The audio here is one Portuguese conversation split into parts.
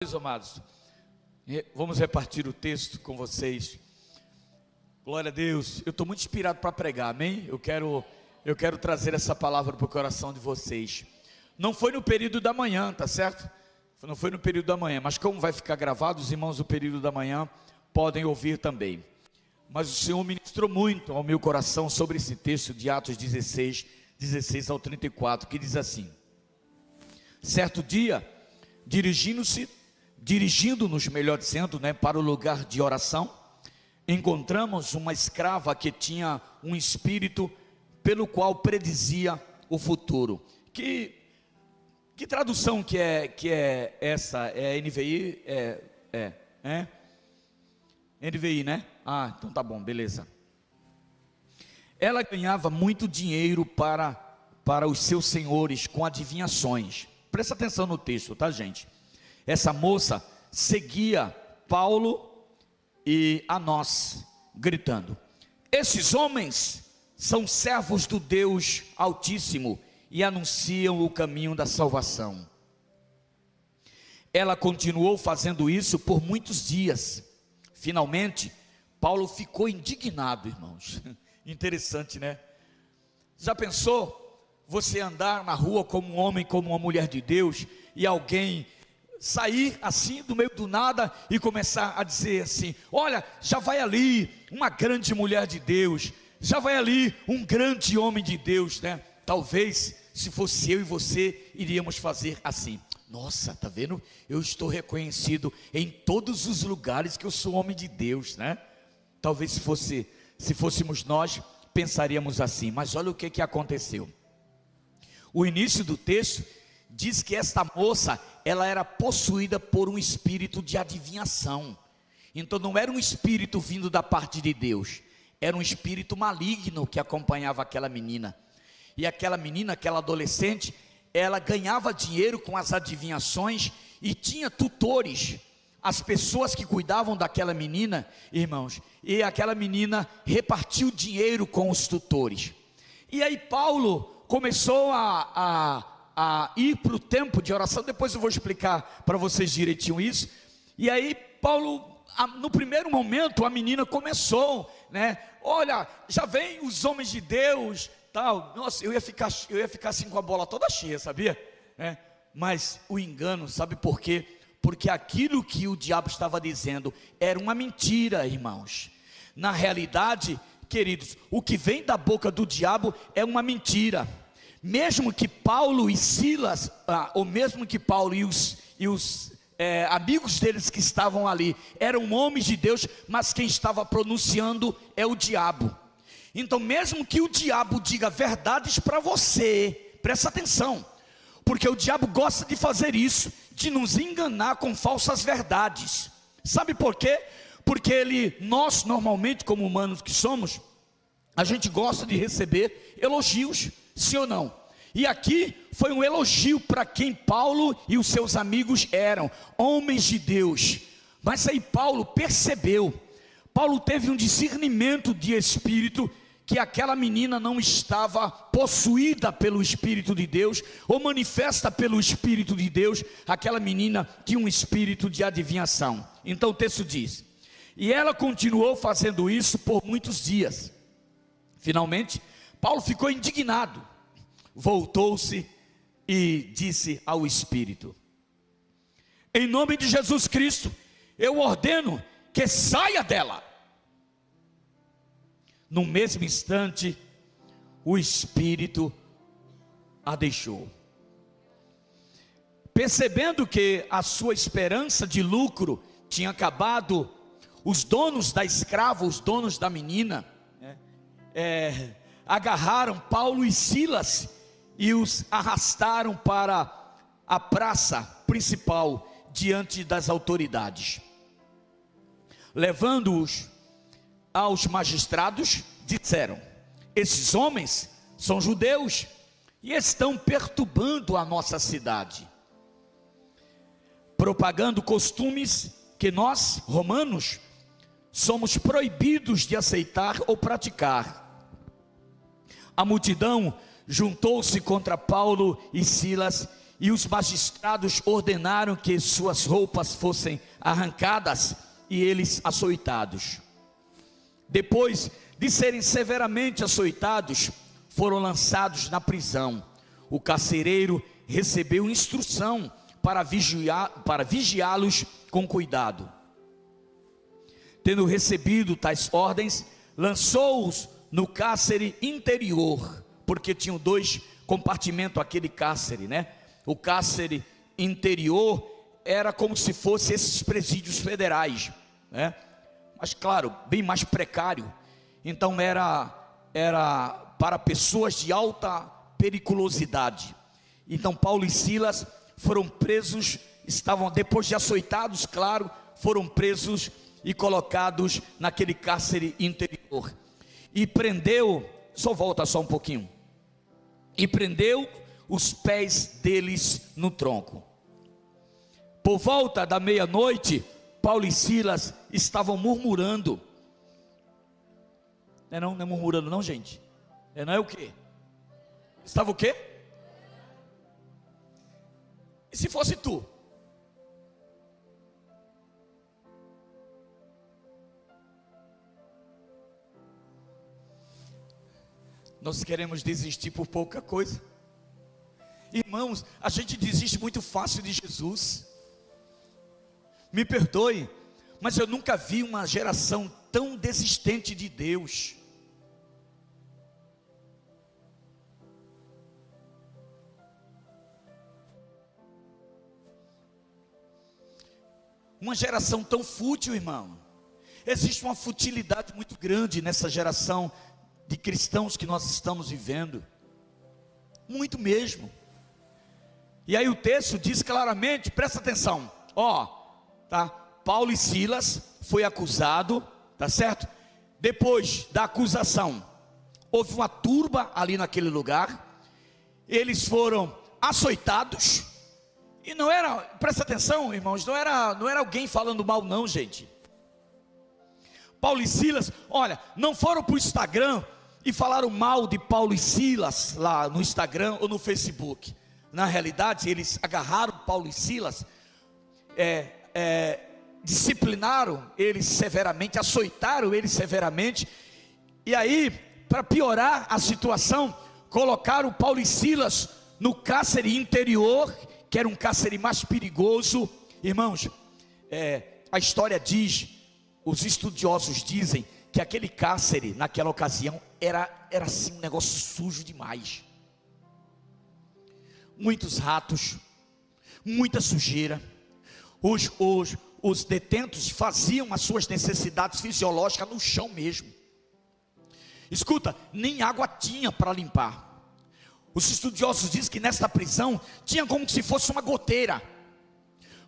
Meus amados, vamos repartir o texto com vocês. Glória a Deus. Eu estou muito inspirado para pregar, amém? Eu quero trazer essa palavra para o coração de vocês. Não foi no período da manhã, tá certo? Não foi no período da manhã, mas como vai ficar gravado, os irmãos do período da manhã podem ouvir também. Mas o Senhor ministrou muito ao meu coração sobre esse texto de Atos 16 ao 34, que diz assim: certo dia, dirigindo-nos, melhor dizendo, para o lugar de oração, encontramos uma escrava que tinha um espírito pelo qual predizia o futuro. Que tradução que é essa? É NVI? NVI, né? Ah, então tá bom, beleza. Ela ganhava muito dinheiro para os seus senhores com adivinhações. Presta atenção no texto, tá, gente? Essa moça seguia Paulo e a nós, gritando: esses homens são servos do Deus Altíssimo e anunciam o caminho da salvação. Ela continuou fazendo isso por muitos dias. Finalmente, Paulo ficou indignado, irmãos. Interessante, né? Já pensou você andar na rua como um homem, como uma mulher de Deus, e alguém sair assim do meio do nada e começar a dizer assim: olha, já vai ali uma grande mulher de Deus, já vai ali um grande homem de Deus, né? Talvez, se fosse eu e você, iríamos fazer assim: nossa, tá vendo? Eu estou reconhecido em todos os lugares que eu sou homem de Deus, né? Talvez se fôssemos nós, pensaríamos assim. Mas olha o que aconteceu. O início do texto diz que esta moça, ela era possuída por um espírito de adivinhação. Então não era um espírito vindo da parte de Deus, era um espírito maligno que acompanhava aquela menina. E aquela menina, aquela adolescente, ela ganhava dinheiro com as adivinhações e tinha tutores. As pessoas que cuidavam daquela menina, irmãos, e aquela menina repartiu dinheiro com os tutores. E aí Paulo começou a ir para o tempo de oração. Depois eu vou explicar para vocês direitinho isso. E aí Paulo, no primeiro momento, a menina começou, né? Olha, já vem os homens de Deus, tal. Nossa, eu ia ficar assim com a bola toda cheia, sabia? Mas o engano, sabe por quê? Porque aquilo que o diabo estava dizendo era uma mentira, irmãos. Na realidade, queridos, o que vem da boca do diabo é uma mentira. Mesmo que Paulo e Silas, ou mesmo que Paulo e os amigos deles que estavam ali, eram homens de Deus, mas quem estava pronunciando é o diabo. Então mesmo que o diabo diga verdades para você, presta atenção, porque o diabo gosta de fazer isso, de nos enganar com falsas verdades. Sabe por quê? Porque nós normalmente, como humanos que somos, a gente gosta de receber elogios, sim ou não? E aqui foi um elogio para quem Paulo e os seus amigos eram, homens de Deus. Mas aí Paulo percebeu, Paulo teve um discernimento de espírito, que aquela menina não estava possuída pelo Espírito de Deus, ou manifesta pelo Espírito de Deus. Aquela menina tinha um espírito de adivinhação. Então o texto diz: e ela continuou fazendo isso por muitos dias. Finalmente, Paulo ficou indignado, voltou-se e disse ao Espírito: em nome de Jesus Cristo, eu ordeno que saia dela. No mesmo instante, o Espírito a deixou. Percebendo que a sua esperança de lucro tinha acabado, os donos da escrava, os donos da menina, agarraram Paulo e Silas e os arrastaram para a praça principal diante das autoridades. Levando-os aos magistrados, disseram: esses homens são judeus e estão perturbando a nossa cidade, propagando costumes que nós, romanos, somos proibidos de aceitar ou praticar. A multidão juntou-se contra Paulo e Silas e os magistrados ordenaram que suas roupas fossem arrancadas e eles açoitados. Depois de serem severamente açoitados, foram lançados na prisão. O carcereiro recebeu instrução para vigiá-los com cuidado. Tendo recebido tais ordens, lançou-os no cárcere interior, porque tinham 2 compartimentos aquele cárcere, né? O cárcere interior era como se fosse esses presídios federais, né? Mas claro, bem mais precário. Então era para pessoas de alta periculosidade. Então Paulo e Silas foram presos, estavam depois de açoitados, claro, foram presos e colocados naquele cárcere interior. E prendeu, volta só um pouquinho. E prendeu os pés deles no tronco. Por volta da meia-noite, Paulo e Silas estavam murmurando. Não é murmurando não, gente. Não é o quê? Estava o quê? E se fosse tu? Nós queremos desistir por pouca coisa. Irmãos, a gente desiste muito fácil de Jesus. Me perdoe, mas eu nunca vi uma geração tão desistente de Deus. Uma geração tão fútil, irmão. Existe uma futilidade muito grande nessa geração de cristãos que nós estamos vivendo. Muito mesmo. E aí o texto diz claramente, presta atenção, tá? Paulo e Silas foi acusado, tá certo? Depois da acusação, houve uma turba ali naquele lugar. Eles foram açoitados. E não era, presta atenção, irmãos, não era alguém falando mal não, gente. Paulo e Silas, olha, não foram para o Instagram e falaram mal de Paulo e Silas lá no Instagram ou no Facebook. Na realidade, eles agarraram Paulo e Silas, disciplinaram eles severamente, açoitaram eles severamente. E aí, para piorar a situação, colocaram Paulo e Silas no cárcere interior, que era um cárcere mais perigoso. Irmãos, a história diz, os estudiosos dizem, que aquele cárcere, naquela ocasião, era assim um negócio sujo demais. Muitos ratos, muita sujeira. Os detentos faziam as suas necessidades fisiológicas no chão mesmo. Escuta, nem água tinha para limpar. Os estudiosos dizem que nesta prisão tinha como se fosse uma goteira,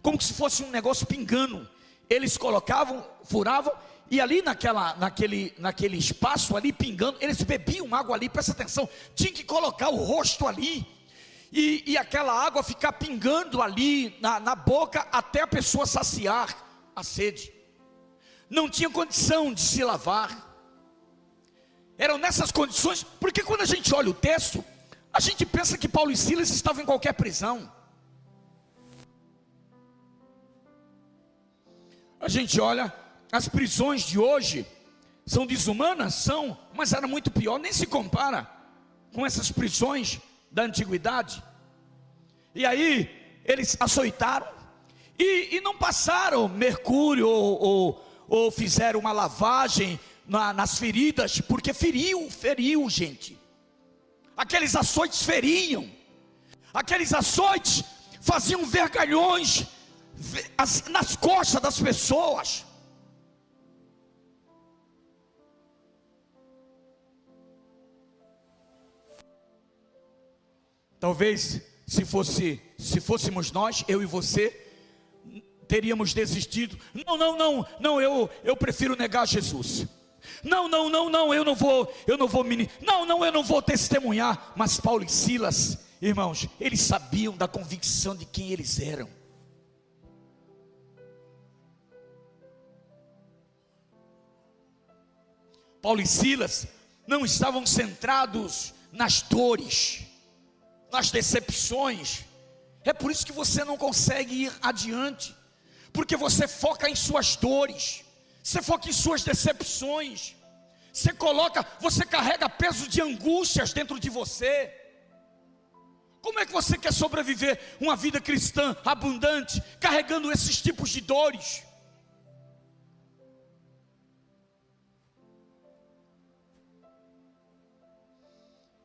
como se fosse um negócio pingando. Eles colocavam, furavam, e ali naquele espaço ali pingando, eles bebiam água ali, presta atenção, tinha que colocar o rosto ali, e aquela água ficar pingando ali na boca, até a pessoa saciar a sede. Não tinha condição de se lavar. Eram nessas condições, porque quando a gente olha o texto, a gente pensa que Paulo e Silas estavam em qualquer prisão. A gente olha, as prisões de hoje são desumanas? São, mas era muito pior, nem se compara com essas prisões da antiguidade. E aí, eles açoitaram, e não passaram mercúrio, ou fizeram uma lavagem nas feridas, porque feriu, gente. Aqueles açoites feriam, aqueles açoites faziam vergalhões nas costas das pessoas. Talvez se fôssemos nós, eu e você, teríamos desistido. Não, eu prefiro negar Jesus. Não, eu não vou testemunhar. Mas Paulo e Silas, irmãos, eles sabiam da convicção de quem eles eram. Paulo e Silas não estavam centrados nas dores, nas decepções. É por isso que você não consegue ir adiante, porque você foca em suas dores, você foca em suas decepções, você carrega peso de angústias dentro de você. Como é que você quer sobreviver uma vida cristã abundante, carregando esses tipos de dores?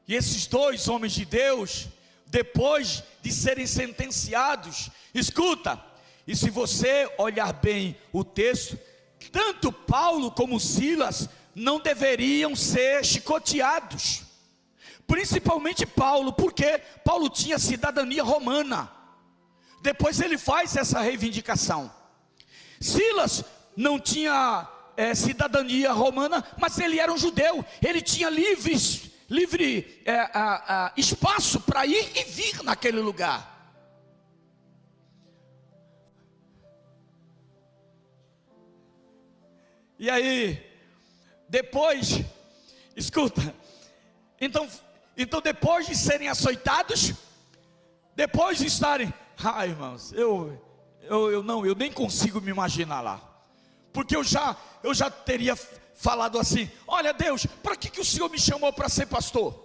E esses dois homens de Deus, depois de serem sentenciados, escuta, e se você olhar bem o texto, tanto Paulo como Silas não deveriam ser chicoteados, principalmente Paulo, porque Paulo tinha cidadania romana. Depois ele faz essa reivindicação. Silas não tinha cidadania romana, mas ele era um judeu, ele tinha livre espaço para ir e vir naquele lugar. E aí, depois, escuta, então depois de serem açoitados, depois de estarem, irmãos, eu nem consigo me imaginar lá, porque eu já teria falado assim: olha Deus, para que o Senhor me chamou para ser pastor?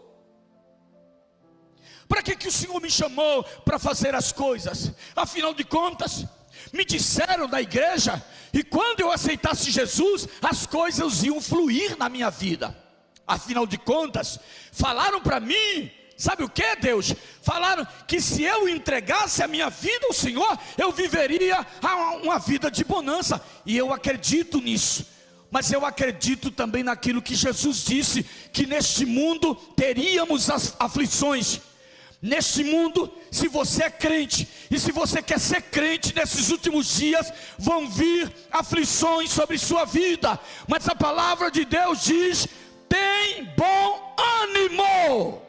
Para que o Senhor me chamou para fazer as coisas? Afinal de contas, me disseram da igreja, e quando eu aceitasse Jesus, as coisas iam fluir na minha vida. Afinal de contas, falaram para mim, sabe o que, Deus? Falaram que se eu entregasse a minha vida ao Senhor, eu viveria uma vida de bonança, e eu acredito nisso. Mas eu acredito também naquilo que Jesus disse, que neste mundo teríamos as aflições. Neste mundo, se você é crente, e se você quer ser crente nesses últimos dias, vão vir aflições sobre sua vida, mas a palavra de Deus diz: tem bom ânimo.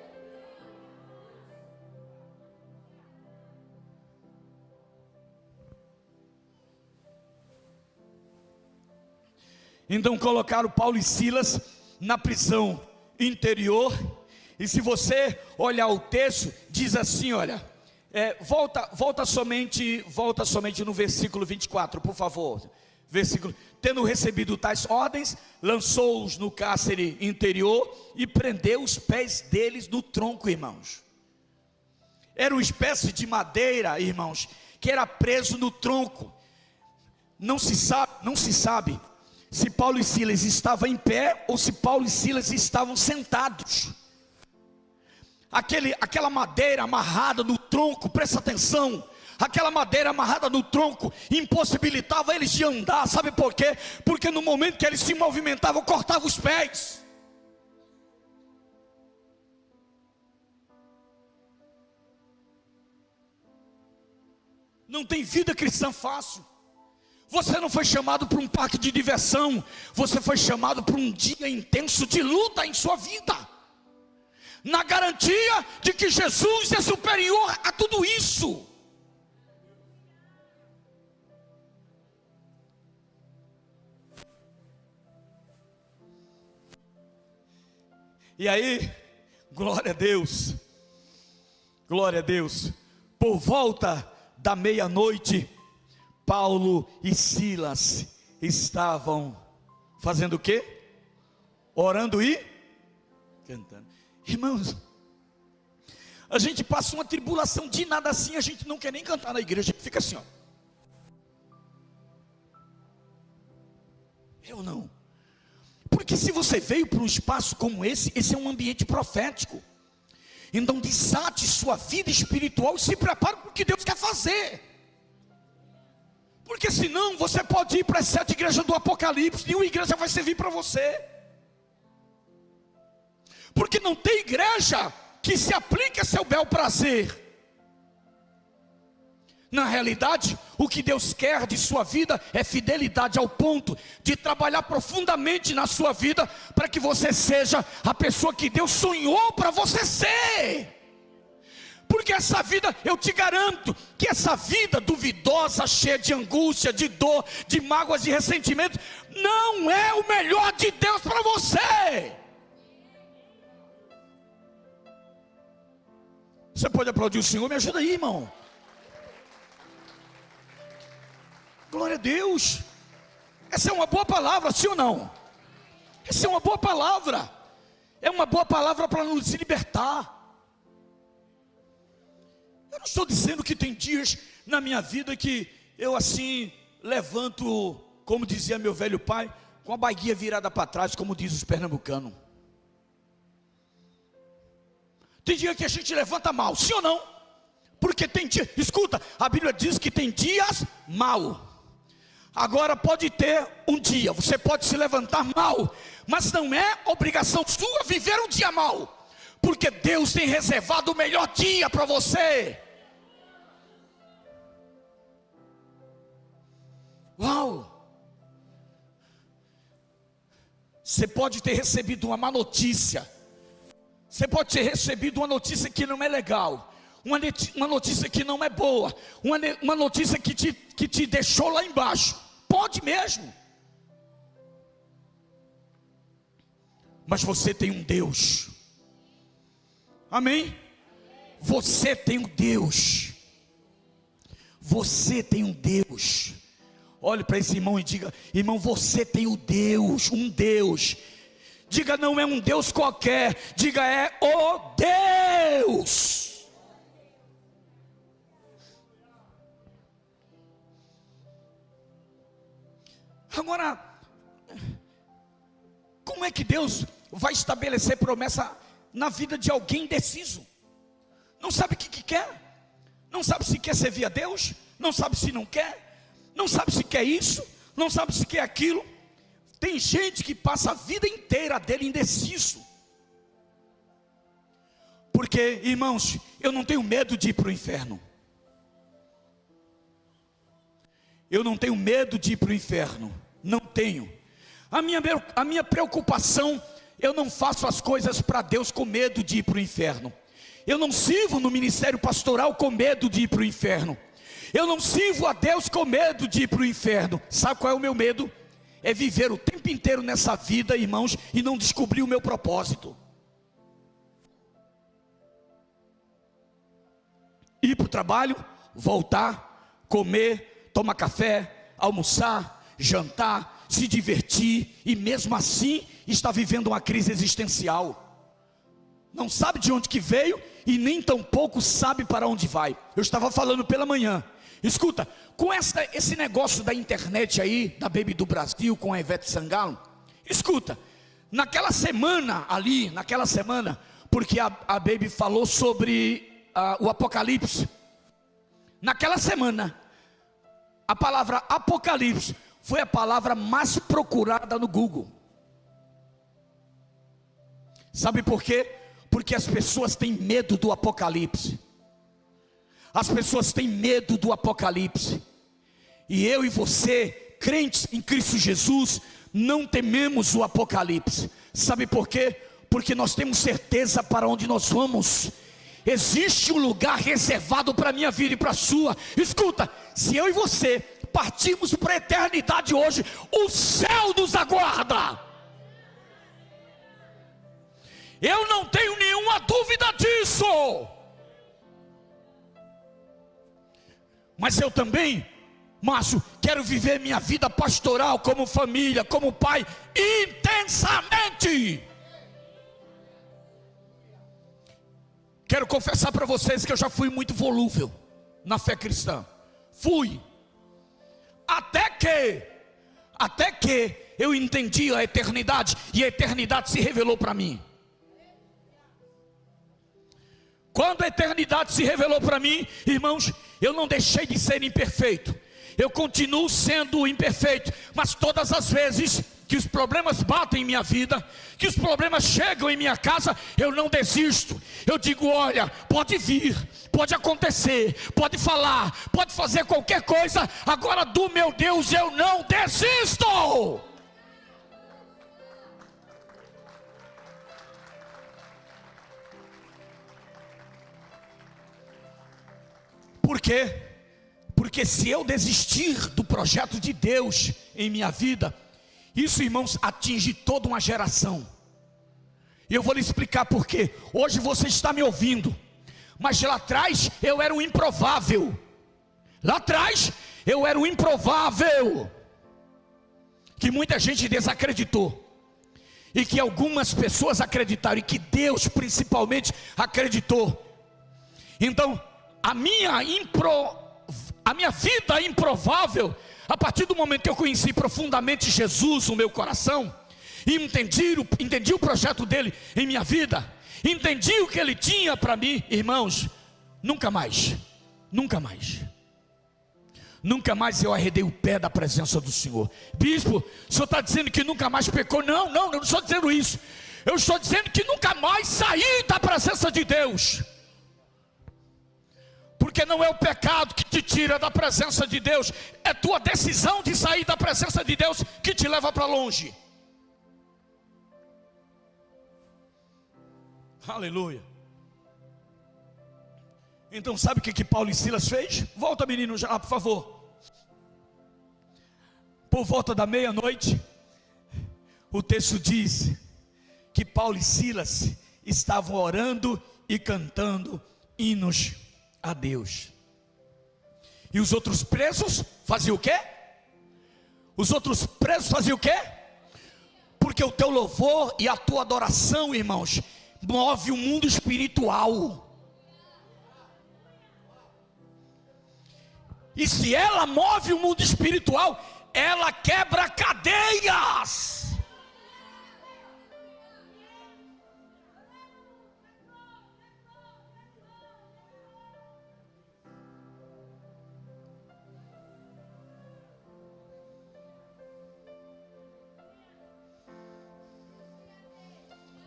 Então colocaram Paulo e Silas na prisão interior. E se você olhar o texto, diz assim, olha, volta somente no versículo 24, por favor. Versículo: tendo recebido tais ordens, lançou-os no cárcere interior e prendeu os pés deles no tronco, irmãos. Era uma espécie de madeira, irmãos, que era preso no tronco. Não se sabe se Paulo e Silas estavam em pé ou se Paulo e Silas estavam sentados. Aquela madeira amarrada no tronco, presta atenção, aquela madeira amarrada no tronco impossibilitava eles de andar. Sabe por quê? Porque no momento que eles se movimentavam, cortava os pés. Não tem vida cristã fácil. Você não foi chamado para um parque de diversão, você foi chamado para um dia intenso de luta em sua vida, na garantia de que Jesus é superior a tudo isso. E aí, glória a Deus, por volta da meia-noite, Paulo e Silas estavam fazendo o quê? Orando e cantando. Irmãos, a gente passa uma tribulação de nada assim, a gente não quer nem cantar na igreja, fica assim, ó. Eu não. Porque se você veio para um espaço como esse é um ambiente profético. Então desate sua vida espiritual e se prepare para o que Deus quer fazer. Porque senão você pode ir para as 7 igrejas do Apocalipse, nenhuma igreja vai servir para você. Porque não tem igreja que se aplique a seu bel prazer. Na realidade, o que Deus quer de sua vida é fidelidade, ao ponto de trabalhar profundamente na sua vida, para que você seja a pessoa que Deus sonhou para você ser. Porque essa vida, eu te garanto, que essa vida duvidosa, cheia de angústia, de dor, de mágoas, de ressentimento, não é o melhor de Deus para você. Você pode aplaudir o Senhor? Me ajuda aí, irmão. Glória a Deus. Essa é uma boa palavra, sim ou não? Essa é uma boa palavra. É uma boa palavra para nos libertar. Eu não estou dizendo que tem dias na minha vida que eu assim levanto, como dizia meu velho pai, com a baguia virada para trás, como diz os pernambucanos. Tem dia que a gente levanta mal, sim ou não? Porque tem dia, escuta, a Bíblia diz que tem dias mal. Agora pode ter um dia, você pode se levantar mal, mas não é obrigação sua viver um dia mal, porque Deus tem reservado o melhor dia para você. Uau! Você pode ter recebido uma má notícia. Você pode ter recebido uma notícia que não é legal, uma notícia que não é boa, uma notícia que te deixou lá embaixo. Pode mesmo. Mas você tem um Deus. Amém? Você tem um Deus. Você tem um Deus. Olhe para esse irmão e diga: irmão, você tem um Deus. Diga, não é um Deus qualquer. Diga, é o Deus. Agora, como é que Deus vai estabelecer promessa na vida de alguém indeciso? Não sabe o que quer, não sabe se quer servir a Deus, não sabe se não quer, não sabe se quer isso, não sabe se quer aquilo. Tem gente que passa a vida inteira dele indeciso. Porque, irmãos, eu não tenho medo de ir para o inferno. Eu não tenho medo de ir para o inferno. Não tenho. A minha preocupação, eu não faço as coisas para Deus com medo de ir para o inferno. Eu não sirvo no ministério pastoral com medo de ir para o inferno. Eu não sirvo a Deus com medo de ir para o inferno. Sabe qual é o meu medo? É viver o tempo inteiro nessa vida, irmãos, e não descobrir o meu propósito. Ir para o trabalho, voltar, comer, tomar café, almoçar, jantar, se divertir, e mesmo assim está vivendo uma crise existencial. Não sabe de onde que veio e nem tampouco sabe para onde vai. Eu estava falando pela manhã. Escuta, com esse negócio da internet aí, da Baby do Brasil, com a Ivete Sangalo, escuta, naquela semana, porque a Baby falou sobre o Apocalipse, naquela semana, a palavra Apocalipse foi a palavra mais procurada no Google. Sabe por quê? Porque as pessoas têm medo do Apocalipse. As pessoas têm medo do Apocalipse. E eu e você, crentes em Cristo Jesus, não tememos o Apocalipse. Sabe por quê? Porque nós temos certeza para onde nós vamos. Existe um lugar reservado para a minha vida e para a sua. Escuta, se eu e você partirmos para a eternidade hoje, o céu nos aguarda. Eu não tenho nenhuma dúvida disso. Mas eu também, Márcio, quero viver minha vida pastoral como família, como pai, intensamente. Quero confessar para vocês que eu já fui muito volúvel na fé cristã. Fui. Até que eu entendi a eternidade, e a eternidade se revelou para mim. Quando a eternidade se revelou para mim, irmãos, eu não deixei de ser imperfeito. Eu continuo sendo imperfeito, mas todas as vezes que os problemas batem em minha vida, que os problemas chegam em minha casa, eu não desisto. Eu digo: olha, pode vir, pode acontecer, pode falar, pode fazer qualquer coisa, agora do meu Deus eu não desisto. Por quê? Porque se eu desistir do projeto de Deus em minha vida, isso, irmãos, atinge toda uma geração. E eu vou lhe explicar por quê. Hoje você está me ouvindo, mas lá atrás eu era um improvável. Lá atrás eu era o improvável, que muita gente desacreditou, e que algumas pessoas acreditaram, e que Deus principalmente acreditou. Então a minha vida improvável, a partir do momento que eu conheci profundamente Jesus no meu coração, e entendi o projeto dele em minha vida, entendi o que ele tinha para mim, irmãos, nunca mais eu arredei o pé da presença do Senhor. Bispo, o senhor está dizendo que nunca mais pecou? Não, eu não estou dizendo isso. Eu estou dizendo que nunca mais saí da presença de Deus. Porque não é o pecado que te tira da presença de Deus, é tua decisão de sair da presença de Deus que te leva para longe. Aleluia. Então sabe o que Paulo e Silas fez? Volta, menino, já, por favor. Por volta da meia-noite, o texto diz que Paulo e Silas estavam orando e cantando hinos a Deus. E os outros presos faziam o quê? Os outros presos faziam o quê? Porque o teu louvor e a tua adoração, irmãos, move o mundo espiritual. E se ela move o mundo espiritual, ela quebra cadeias.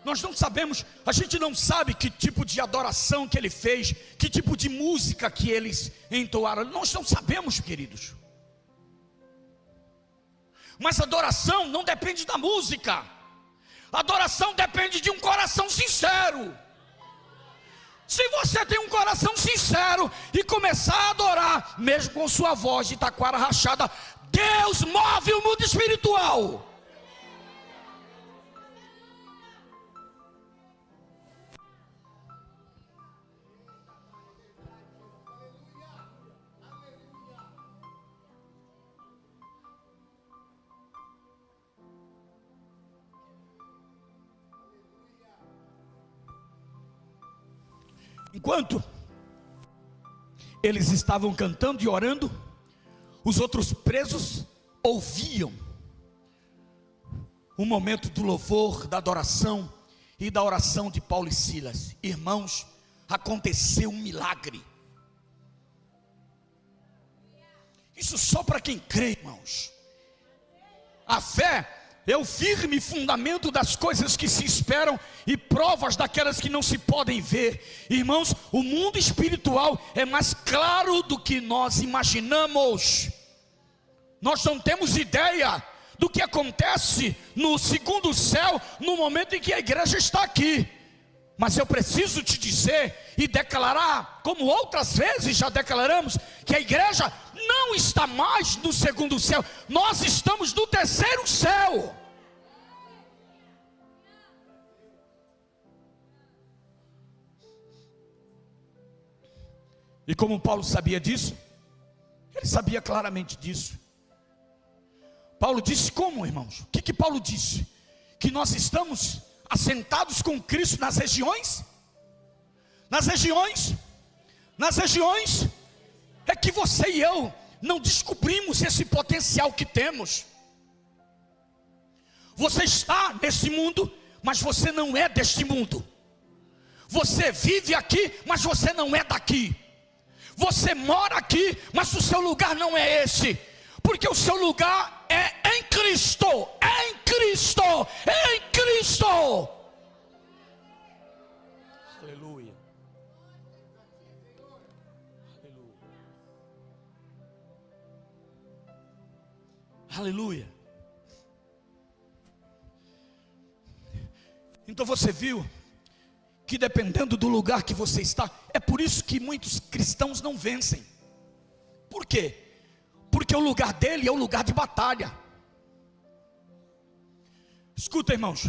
Nós não sabemos, a gente não sabe que tipo de adoração que ele fez, que tipo de música que eles entoaram. Nós não sabemos, queridos. Mas adoração não depende da música. Adoração depende de um coração sincero. Se você tem um coração sincero e começar a adorar, mesmo com sua voz de taquara rachada, Deus move o mundo espiritual. Enquanto eles estavam cantando e orando, os outros presos ouviam o momento do louvor, da adoração e da oração de Paulo e Silas. Irmãos, aconteceu um milagre. Isso só para quem crê, irmãos. A fé é o firme fundamento das coisas que se esperam e provas daquelas que não se podem ver. Irmãos, o mundo espiritual é mais claro do que nós imaginamos. Nós não temos ideia do que acontece no segundo céu, no momento em que a igreja está aqui. Mas eu preciso te dizer e declarar, como outras vezes já declaramos, que a igreja não está mais no segundo céu, nós estamos no terceiro céu. E como Paulo sabia disso? Ele sabia claramente disso. Paulo disse como, irmãos? O que Paulo disse? Que nós estamos assentados com Cristo nas regiões? Nas regiões é que você e eu não descobrimos esse potencial que temos. Você está nesse mundo, mas você não é deste mundo. Você vive aqui, mas você não é daqui. Você mora aqui, mas o seu lugar não é esse. Porque o seu lugar é em Cristo. É em Cristo. É em Cristo. Aleluia. Aleluia. Então você viu que dependendo do lugar que você está, é por isso que muitos cristãos não vencem. Por quê? Porque o lugar dele é o lugar de batalha. Escuta, irmãos,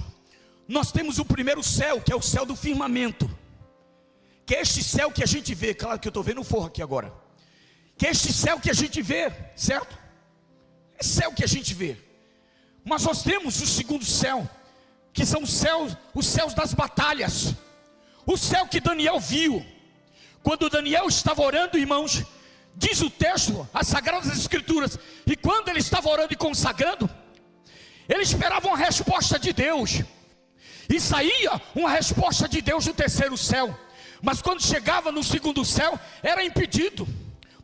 nós temos o primeiro céu, que é o céu do firmamento, que é este céu que a gente vê. Claro que eu estou vendo o forro aqui agora. que é este céu que a gente vê, certo? É céu que a gente vê. Mas nós temos o segundo céu, que são os céus das batalhas. O céu que Daniel viu, quando Daniel estava orando, irmãos, diz o texto, as Sagradas Escrituras, e quando ele estava orando e consagrando, ele esperava uma resposta de Deus, e saía uma resposta de Deus no terceiro céu, mas quando chegava no segundo céu, era impedido.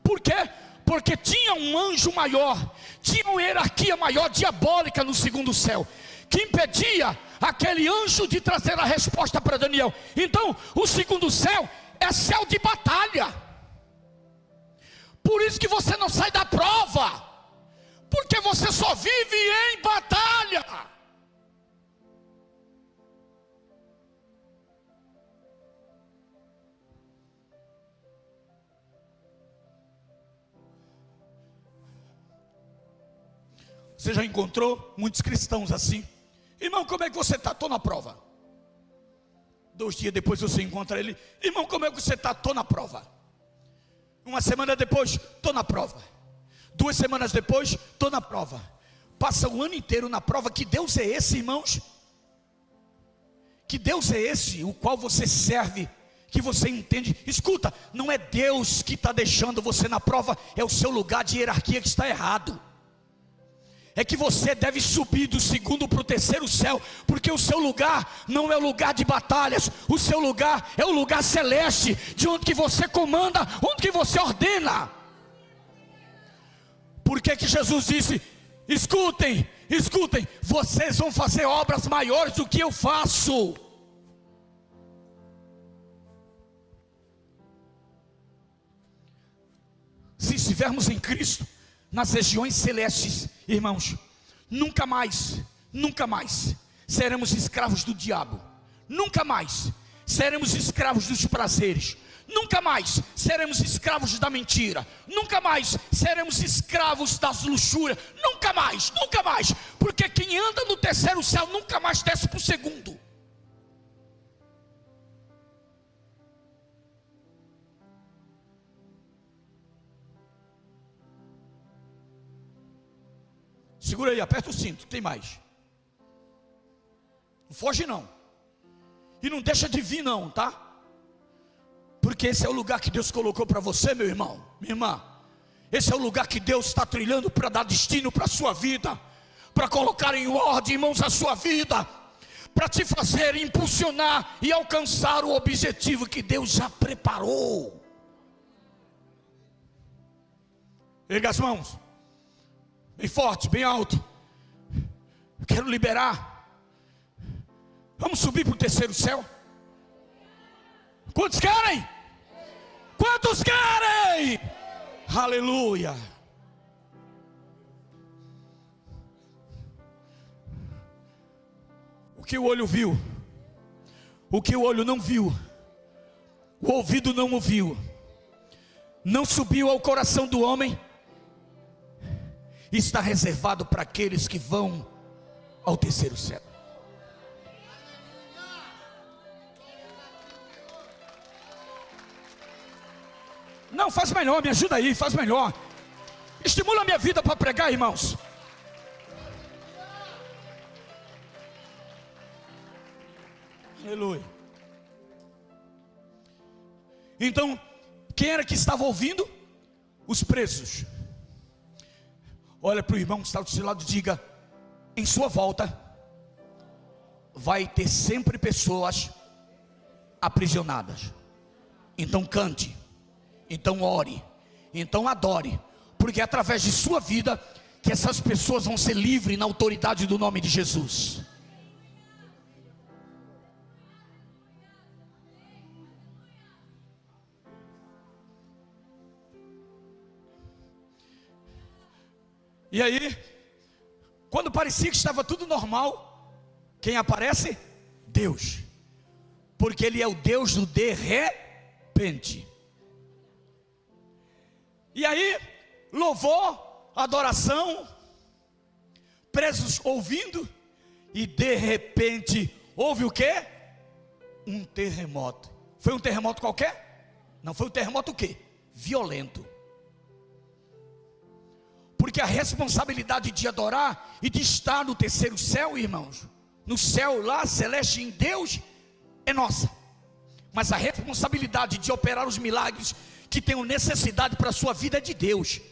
Por quê? Porque tinha um anjo maior, tinha uma hierarquia maior, diabólica no segundo céu, que impedia aquele anjo de trazer a resposta para Daniel. Então, o segundo céu é céu de batalha. Por isso que você não sai da prova, porque você só vive em batalha. Você já encontrou muitos cristãos assim? Irmão, como é que você está? Estou na prova. 2 dias depois você encontra ele. Irmão, como é que você está? Estou na prova. Uma semana depois, estou na prova. 2 semanas depois, estou na prova. Passa o ano inteiro na prova. Que Deus é esse, irmãos? Que Deus é esse, o qual você serve, que você entende? Escuta, não é Deus que está deixando você na prova, é o seu lugar de hierarquia que está errado. É que você deve subir do segundo para o terceiro céu, porque o seu lugar não é o lugar de batalhas, o seu lugar é o lugar celeste, de onde que você comanda, onde que você ordena. Por que que Jesus disse, escutem, escutem, vocês vão fazer obras maiores do que eu faço. Se estivermos em Cristo, nas regiões celestes, irmãos, nunca mais seremos escravos do diabo, nunca mais seremos escravos dos prazeres, nunca mais seremos escravos da mentira, nunca mais seremos escravos das luxúrias, nunca mais, porque quem anda no terceiro céu nunca mais desce para o segundo. Segura aí, aperta o cinto, tem mais. Não foge não. E não deixa de vir não, tá? Porque esse é o lugar que Deus colocou para você, meu irmão, minha irmã. Esse é o lugar que Deus está trilhando para dar destino para a sua vida, para colocar em ordem, irmãos, a sua vida, para te fazer impulsionar e alcançar o objetivo que Deus já preparou. Erga as mãos, bem forte, bem alto. Quero liberar. Vamos subir para o terceiro céu. Quantos querem? Quantos querem? Aleluia. O que o olho viu, o que o olho não viu, o ouvido não ouviu, não subiu ao coração do homem, está reservado para aqueles que vão ao terceiro céu. Não, faz melhor, me ajuda aí, faz melhor. Estimula a minha vida para pregar, irmãos. Aleluia. Então, quem era que estava ouvindo? Os presos. Olha para o irmão que está do seu lado e diga: em sua volta vai ter sempre pessoas aprisionadas. Então cante, então ore, então adore, porque é através de sua vida que essas pessoas vão ser livres na autoridade do nome de Jesus. E aí, quando parecia que estava tudo normal, quem aparece? Deus. Porque Ele é o Deus do de repente. E aí, louvor, adoração, presos ouvindo, e de repente, houve o quê? Um terremoto. Foi um terremoto qualquer? Não, foi um terremoto o quê? Violento. Porque a responsabilidade de adorar e de estar no terceiro céu, irmãos, no céu lá, celeste em Deus, é nossa. Mas a responsabilidade de operar os milagres que tenham necessidade para a sua vida é de Deus.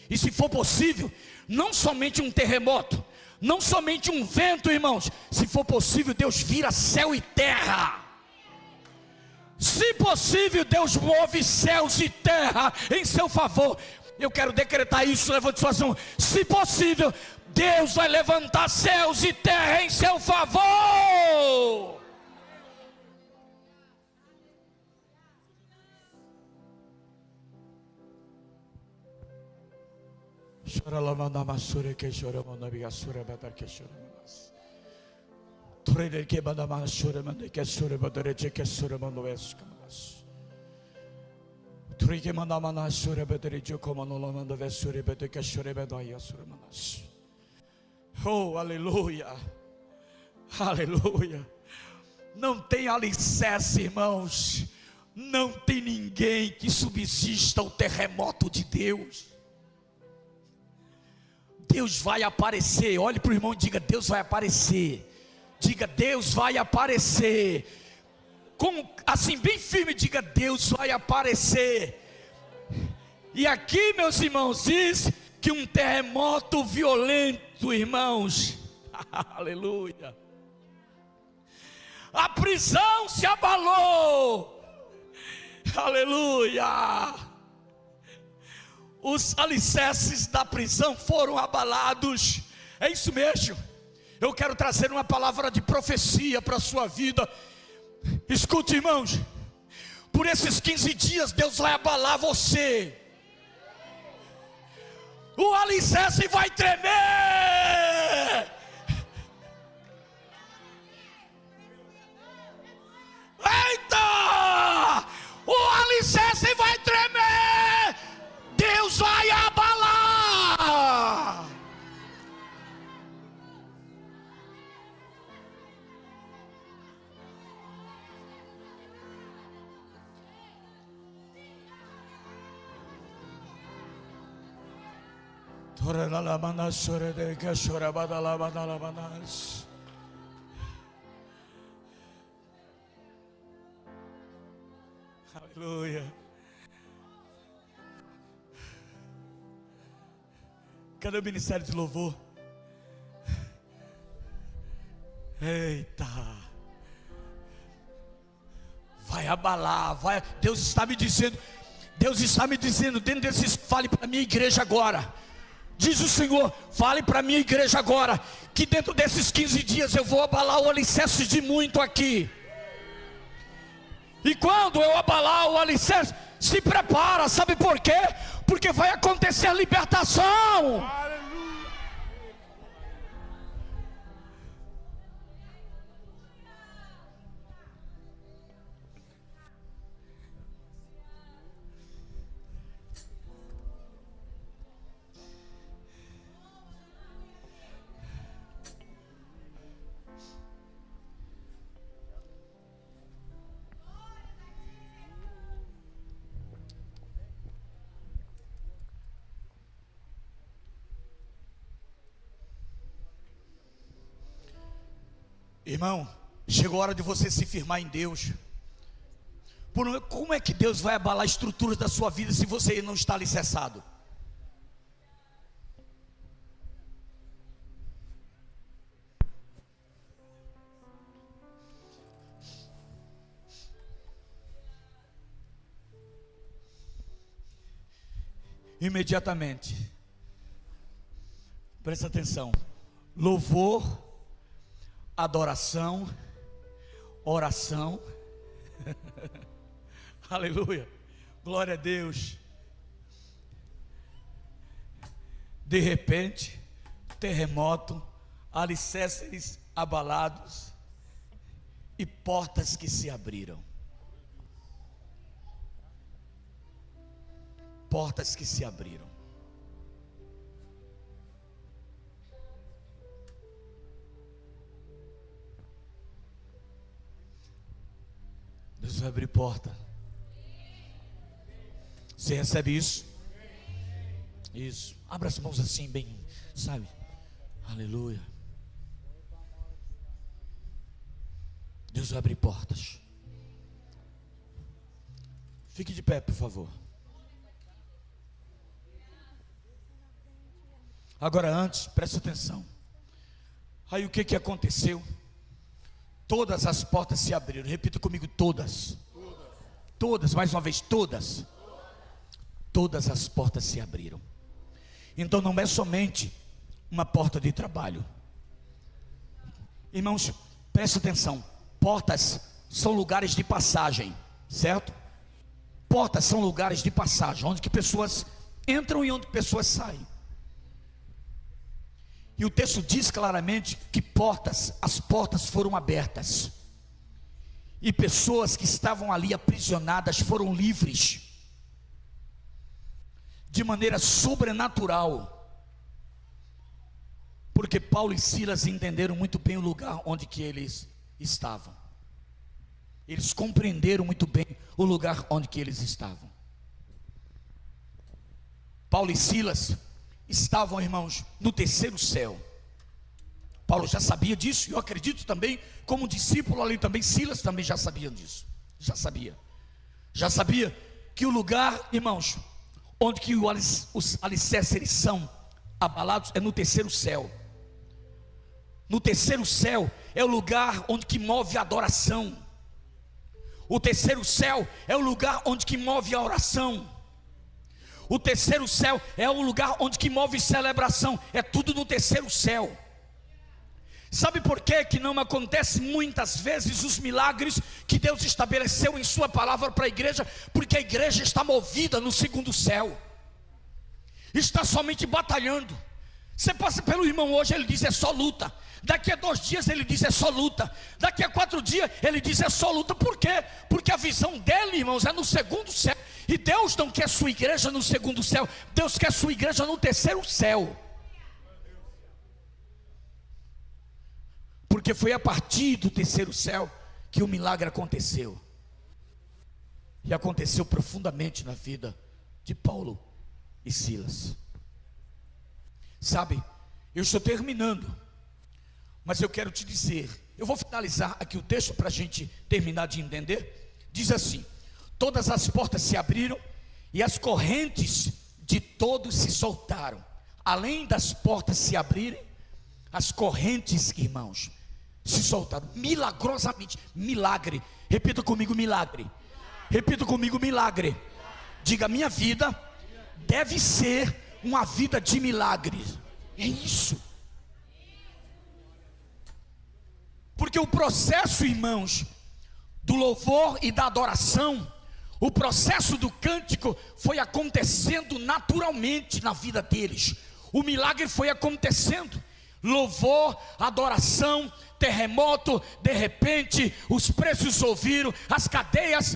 E se for possível, não somente um terremoto, não somente um vento, irmãos, se for possível, Deus vira céu e terra. Se possível, Deus move céus e terra em seu favor. Eu quero decretar isso, levante suas mãos. Se possível, Deus vai levantar céus e terra em seu favor. Oh, aleluia, aleluia. Não tem alicerce, irmãos. Não tem ninguém que subsista ao terremoto de Deus. Deus vai aparecer. Olhe para o irmão e diga: Deus vai aparecer. Diga: Deus vai aparecer. Assim bem firme, diga: Deus vai aparecer. E aqui, meus irmãos, diz que um terremoto violento, irmãos, aleluia, a prisão se abalou, aleluia, os alicerces da prisão foram abalados. É isso mesmo. Eu quero trazer uma palavra de profecia para a sua vida. Escute, irmãos, por esses 15 dias Deus vai abalar você. O alicerce vai tremer. Eita! O alicerce vai tremer. Deus vai abalar. Aleluia. Cadê o ministério de louvor? Eita, vai abalar, vai. Deus está me dizendo dentro desses, fale para a minha igreja agora. Diz o Senhor: fale para a minha igreja agora, que dentro desses 15 dias eu vou abalar o alicerce de muito aqui. E quando eu abalar o alicerce, se prepara, sabe por quê? Porque vai acontecer a libertação. Irmão, chegou a hora de você se firmar em Deus. Como é que Deus vai abalar a estrutura da sua vida se você não está alicerçado? Imediatamente, presta atenção: louvor, adoração, oração, aleluia, glória a Deus. De repente, terremoto, alicerces abalados e portas que se abriram. Portas que se abriram. Deus vai abrir porta. Você recebe isso? Isso. Abra as mãos assim, bem, sabe? Aleluia. Deus vai abrir portas. Fique de pé, por favor. Agora antes, preste atenção. Aí o que aconteceu? Todas as portas se abriram. Repita comigo, todas. Todas, mais uma vez, todas. Todas as portas se abriram. Então não é somente uma porta de trabalho. Irmãos, preste atenção. Portas são lugares de passagem, certo? Portas são lugares de passagem, onde que pessoas entram e onde pessoas saem. E o texto diz claramente que as portas foram abertas. E pessoas que estavam ali aprisionadas foram livres. De maneira sobrenatural. Porque Paulo e Silas entenderam muito bem o lugar onde que eles estavam. Eles compreenderam muito bem o lugar onde que eles estavam. Paulo e Silas estavam, irmãos, no terceiro céu. Paulo já sabia disso, e eu acredito também, como discípulo ali também, Silas também já sabia disso. Já sabia que o lugar, irmãos, onde que os alicerces são abalados é no terceiro céu. No terceiro céu é o lugar onde que move a adoração. O terceiro céu é o lugar onde que move a oração. O terceiro céu é o lugar onde que move celebração. É tudo no terceiro céu. Sabe por que não acontece muitas vezes os milagres que Deus estabeleceu em sua palavra para a igreja? Porque a igreja está movida no segundo céu. Está somente batalhando. Você passa pelo irmão hoje, ele diz é só luta. Daqui a 2 dias ele diz é só luta. Daqui a 4 dias ele diz é só luta. Por quê? Porque a visão dele, irmãos, é no segundo céu. E Deus não quer sua igreja no segundo céu. Deus quer sua igreja no terceiro céu. Porque foi a partir do terceiro céu que o milagre aconteceu. E aconteceu profundamente na vida de Paulo e Silas. Sabe, eu estou terminando, mas eu quero te dizer, eu vou finalizar aqui o texto para a gente terminar de entender. Diz assim: todas as portas se abriram e as correntes de todos se soltaram. Além das portas se abrirem, as correntes, irmãos, se soltaram milagrosamente. Milagre. Repita comigo, milagre. Repita comigo, milagre. Diga: minha vida deve ser uma vida de milagres. É isso. Porque o processo, irmãos, do louvor e da adoração, o processo do cântico foi acontecendo naturalmente na vida deles. O milagre foi acontecendo. Louvor, adoração, terremoto, de repente os presos ouviram, as cadeias,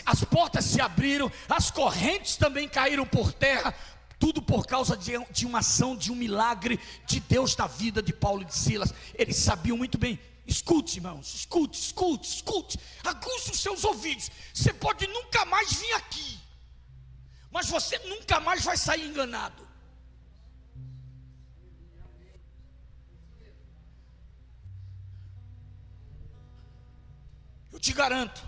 as portas se abriram, as correntes também caíram por terra. Tudo por causa de uma ação, de um milagre de Deus na vida de Paulo e de Silas. Eles sabiam muito bem. Escute, irmãos, escute. Aguça os seus ouvidos. Você pode nunca mais vir aqui, mas você nunca mais vai sair enganado. Eu te garanto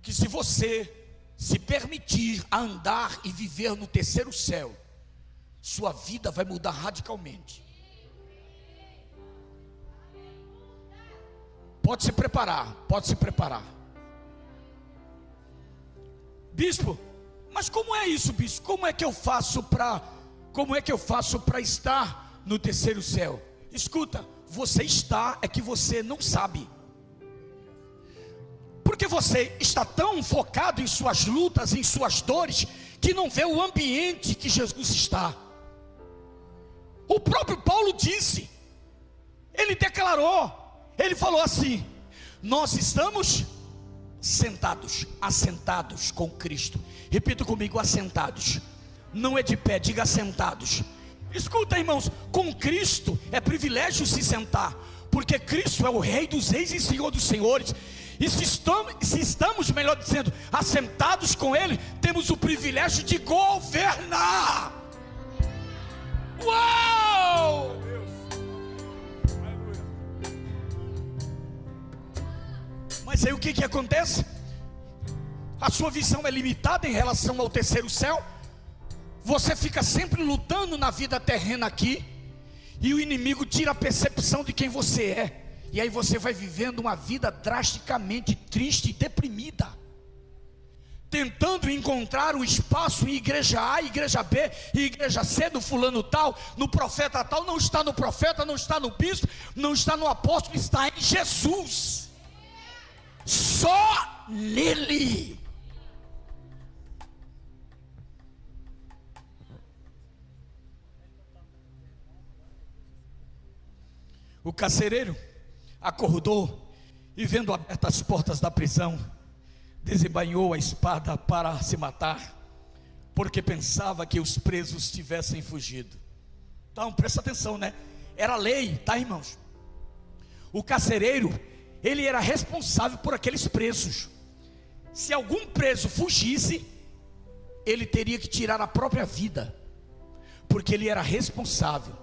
que se você se permitir andar e viver no terceiro céu, sua vida vai mudar radicalmente. Pode se preparar. Bispo, mas como é isso, bispo? Como é que eu faço para estar no terceiro céu? Escuta, você está, é que você não sabe. Porque você está tão focado em suas lutas, em suas dores, que não vê o ambiente que Jesus está. O próprio Paulo disse, ele declarou, ele falou assim: nós estamos assentados com Cristo. Repita comigo, assentados. Não é de pé, diga assentados. Escuta, irmãos, com Cristo é privilégio se sentar, porque Cristo é o Rei dos Reis e Senhor dos Senhores. E se estamos, melhor dizendo, assentados com Ele, temos o privilégio de governar. Uau! Mas aí o que acontece? A sua visão é limitada em relação ao terceiro céu. Você fica sempre lutando na vida terrena aqui, e o inimigo tira a percepção de quem você é. E aí você vai vivendo uma vida drasticamente triste e deprimida, tentando encontrar um espaço em igreja A, igreja B e igreja C, do fulano tal, no profeta tal. Não está no profeta, não está no bispo, não está no apóstolo, está em Jesus. Só nele. O carcereiro acordou e, vendo abertas as portas da prisão, desembainhou a espada para se matar, porque pensava que os presos tivessem fugido. Então presta atenção, né? Era lei, tá, irmãos? O carcereiro, ele era responsável por aqueles presos. Se algum preso fugisse, ele teria que tirar a própria vida, porque ele era responsável.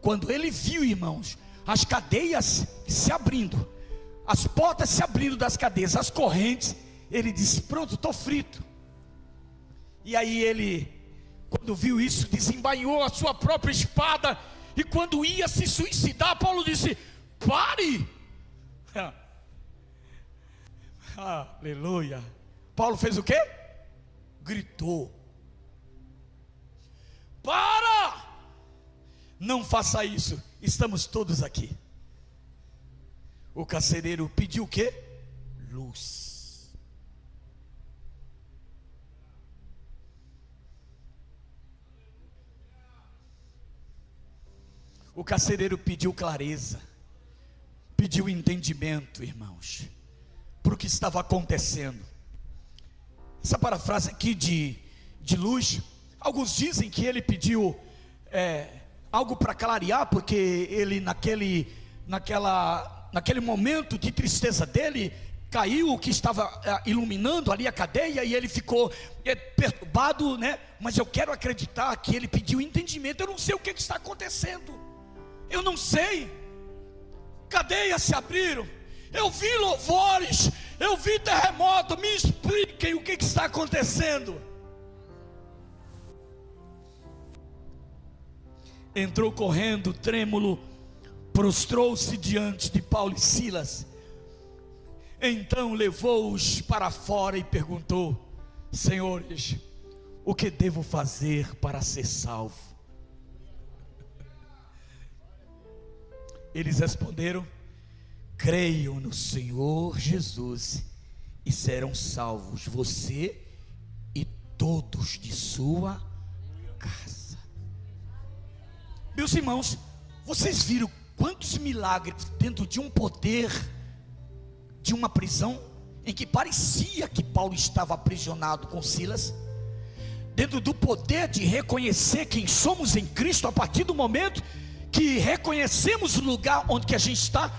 Quando ele viu, irmãos, as cadeias se abrindo, as portas se abrindo das cadeias, as correntes, ele disse: pronto, estou frito. E aí ele, quando viu isso, desembainhou a sua própria espada, e quando ia se suicidar, Paulo disse: pare. Aleluia. Paulo fez o quê? Gritou: para! Não faça isso, estamos todos aqui. O carcereiro pediu o quê? Luz. O carcereiro pediu clareza, pediu entendimento, irmãos, para o que estava acontecendo. Essa parafrase aqui de luz, alguns dizem que ele pediu algo para clarear, porque ele naquele momento de tristeza dele, caiu o que estava iluminando ali a cadeia, e ele ficou perturbado, né? Mas eu quero acreditar que ele pediu entendimento. Eu não sei o que está acontecendo, eu não sei. Cadeias se abriram, eu vi louvores, eu vi terremoto. Me expliquem o que está acontecendo. Entrou correndo, trêmulo, prostrou-se diante de Paulo e Silas. Então levou-os para fora e perguntou: senhores, o que devo fazer para ser salvo? Eles responderam: creiam no Senhor Jesus e serão salvos, você e todos de sua casa. Meus irmãos, vocês viram quantos milagres dentro de um poder, de uma prisão, em que parecia que Paulo estava aprisionado com Silas, dentro do poder de reconhecer quem somos em Cristo, a partir do momento que reconhecemos o lugar onde que a gente está,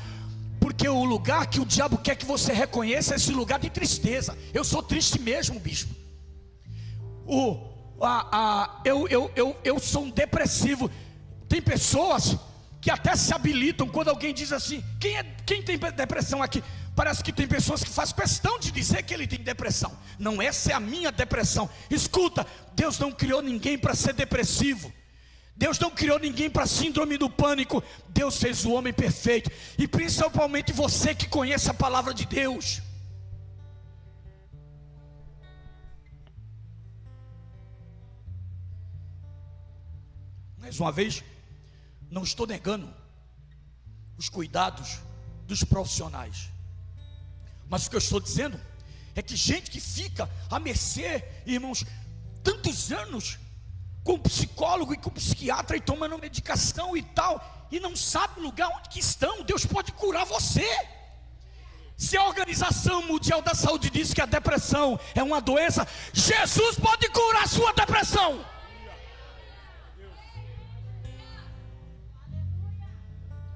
porque o lugar que o diabo quer que você reconheça é esse lugar de tristeza. Eu sou triste mesmo, bispo. Eu sou um depressivo. Tem pessoas que até se habilitam quando alguém diz assim: quem tem depressão aqui? Parece que tem pessoas que fazem questão de dizer que ele tem depressão. Não, essa é a minha depressão. Escuta, Deus não criou ninguém para ser depressivo. Deus não criou ninguém para síndrome do pânico. Deus fez o homem perfeito. E principalmente você que conhece a palavra de Deus. Mais uma vez, não estou negando os cuidados dos profissionais, mas o que eu estou dizendo é que gente que fica à mercê, irmãos, tantos anos com psicólogo e com psiquiatra, e tomando medicação e tal, e não sabe o lugar onde que estão. Deus pode curar você. Se a Organização Mundial da Saúde diz que a depressão é uma doença, Jesus pode curar a sua depressão.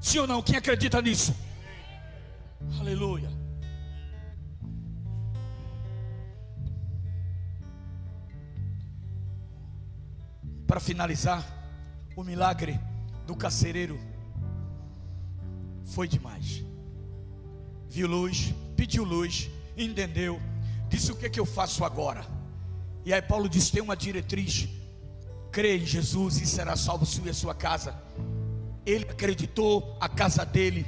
Sim ou não? Quem acredita nisso? Aleluia. Para finalizar, O milagre do carcereiro foi demais. Viu luz, pediu luz, entendeu, disse: o que é que eu faço agora? E aí Paulo disse: tem uma diretriz, crê em Jesus e será salvo tu e a sua casa. Ele acreditou, a casa dele,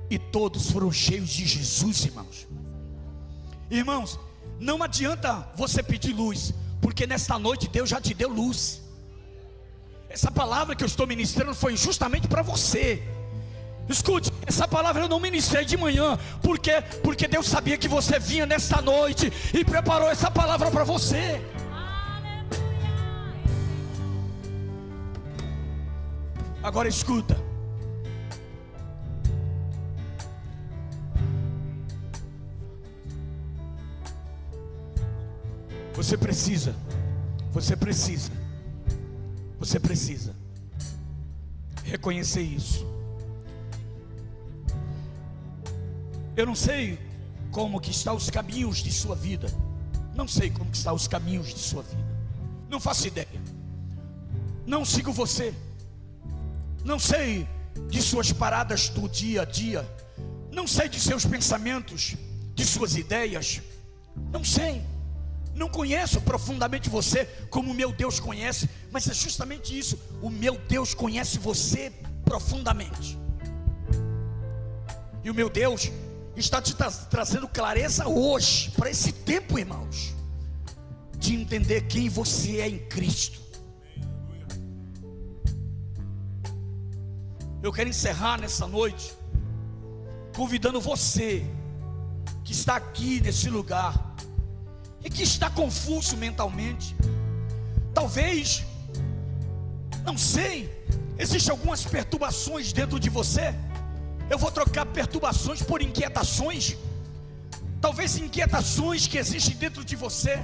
e todos foram cheios de Jesus, irmãos. Irmãos, não adianta você pedir luz, porque nesta noite Deus já te deu luz. Essa palavra que eu estou ministrando foi justamente para você. Escute, essa palavra eu não ministrei de manhã, porque Deus sabia que você vinha nesta noite e preparou essa palavra para você. Agora escuta. Você precisa reconhecer isso. Eu não sei como que estão os caminhos de sua vida. Não sei como que estão os caminhos de sua vida. Não faço ideia. Não sigo você. Não sei de suas paradas do dia a dia. Não sei de seus pensamentos, de suas ideias. Não sei. Não conheço profundamente você como o meu Deus conhece. Mas é justamente isso. O meu Deus conhece você profundamente. E o meu Deus está te trazendo clareza hoje, para esse tempo, irmãos, de entender quem você é em Cristo. Eu quero encerrar nessa noite convidando você que está aqui nesse lugar e que está confuso mentalmente. Talvez, não sei, existem algumas perturbações dentro de você. Eu vou trocar perturbações por inquietações. Talvez inquietações que existem dentro de você.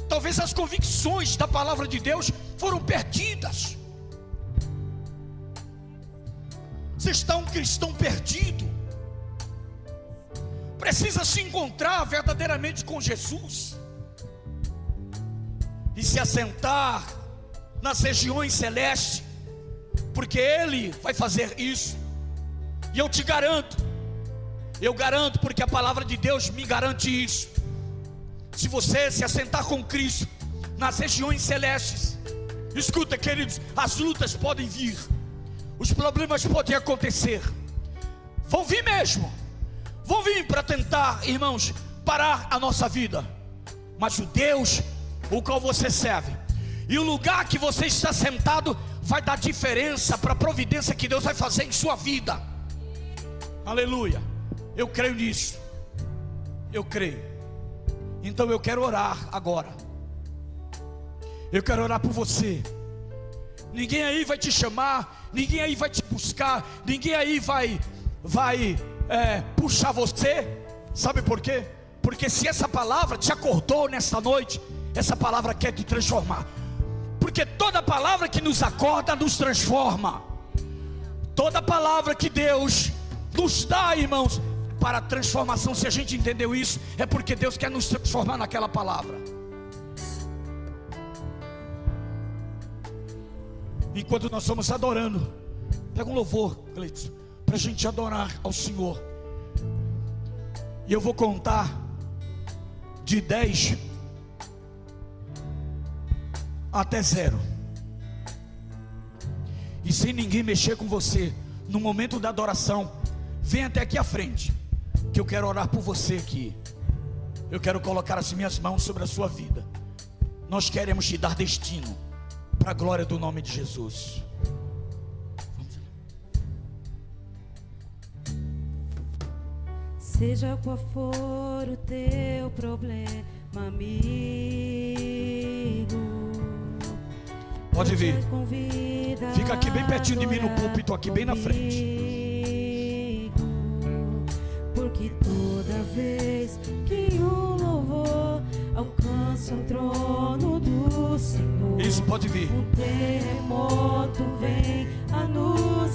Talvez as convicções da palavra de Deus foram perdidas. Você está um cristão perdido. Precisa se encontrar verdadeiramente com Jesus e se assentar nas regiões celestes, porque Ele vai fazer isso. E eu te garanto, porque a palavra de Deus me garante isso. Se você se assentar com Cristo nas regiões celestes, escuta, queridos, as lutas podem vir, os problemas podem acontecer, vão vir mesmo, vão vir para tentar, irmãos, parar a nossa vida. Mas o Deus o qual você serve e o lugar que você está sentado vai dar diferença para a providência que Deus vai fazer em sua vida. Aleluia, eu creio nisso, eu creio. Então eu quero orar agora. Eu quero orar por você. Ninguém aí vai te chamar, ninguém aí vai te buscar, ninguém aí vai puxar você. Sabe por quê? Porque se essa palavra te acordou nesta noite, essa palavra quer te transformar. Porque toda palavra que nos acorda nos transforma. Toda palavra que Deus nos dá, irmãos, para a transformação. Se a gente entendeu isso, é porque Deus quer nos transformar naquela palavra. Enquanto nós estamos adorando, pega um louvor, Cleiton, para a gente adorar ao Senhor. E eu vou contar de 10 até 0. E sem ninguém mexer com você, no momento da adoração, vem até aqui à frente, que eu quero orar por você aqui. Eu quero colocar as minhas mãos sobre a sua vida. Nós queremos te dar destino, para a glória do nome de Jesus. Seja qual for o teu problema, amigo, pode vir. Fica aqui bem pertinho de mim no púlpito, aqui bem na frente. Porque toda vez que o louvor alcança o trono do Senhor, isso, pode vir. Um terremoto vem anunciar.